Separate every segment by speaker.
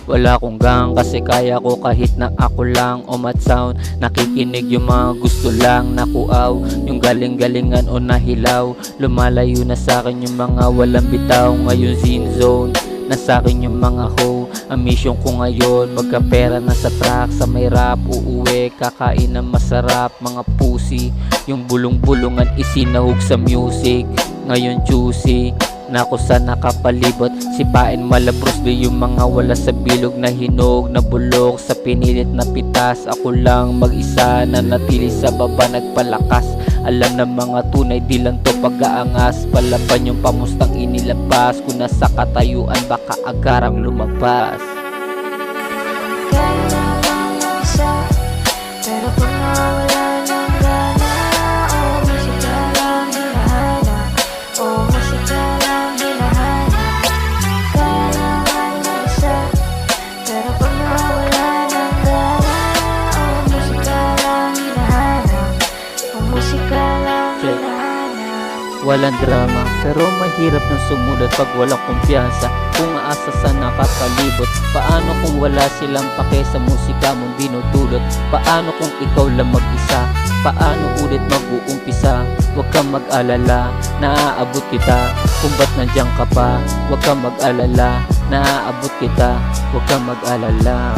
Speaker 1: Wala akong gang kasi kaya ko kahit na ako lang umat sound. Nakikinig yung mga gusto lang nakuaw, yung galing-galingan o nahilaw. Lumalayo na sa akin yung mga walang bitaw. Ngayon zine zone na sa akin yung mga hoe. Ang mission ko ngayon magkapera na sa track. Sa may rap uuwi kakain ng masarap. Mga pussy yung bulong-bulungan isinahog sa music. Ngayon juicy na ako sa nakapalibot. Sipain malabros di yung mga wala sa bilog. Na hinog na bulok sa pinilit na pitas. Ako lang mag-isa na natili sa baba nagpalakas. Alam ng mga tunay di lang to pag-aangas. Palaban yung pamustang inilabas. Kung nasa katayuan baka agarang lumabas.
Speaker 2: Kaya naman ang isa, pero pag nawala ng gana, oh musika lang hinahanap, oh musika lang hinahanap. Kaya naman ang isa, pero pag nawala ng gana, oh musika lang hinahanap, oh musika lang hinahanap.
Speaker 1: Walang drama pero mahirap na sumulat pag walang kumpiyansa. Kung aasa sa nakapalibot, paano kung wala silang pake sa musika mong dinudulot? Paano kung ikaw lang mag-isa? Paano ulit mag-uumpisa? Huwag kang mag-alala, naaabot kita. Kung ba't nandiyan ka pa? Huwag kang mag-alala, naaabot kita. Huwag kang mag-alala.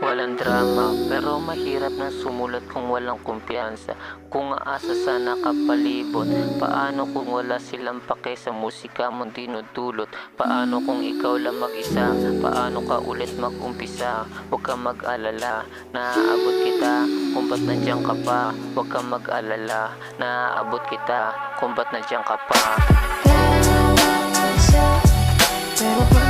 Speaker 1: Walang drama pero mahirap na sumulat kung walang kumpiyansa. Kung aasa sa nakapalibot, paano kung wala silang pake sa musika mong dinudulot? Paano kung ikaw lang mag-isa? Paano ka ulit mag-umpisa? Huwag kang mag-alala, naaabot kita kung ba't nandiyan ka pa. Huwag kang mag-alala, naaabot kita kung ba't nandiyan ka pa.
Speaker 2: Kaya naman ang isa, pero pag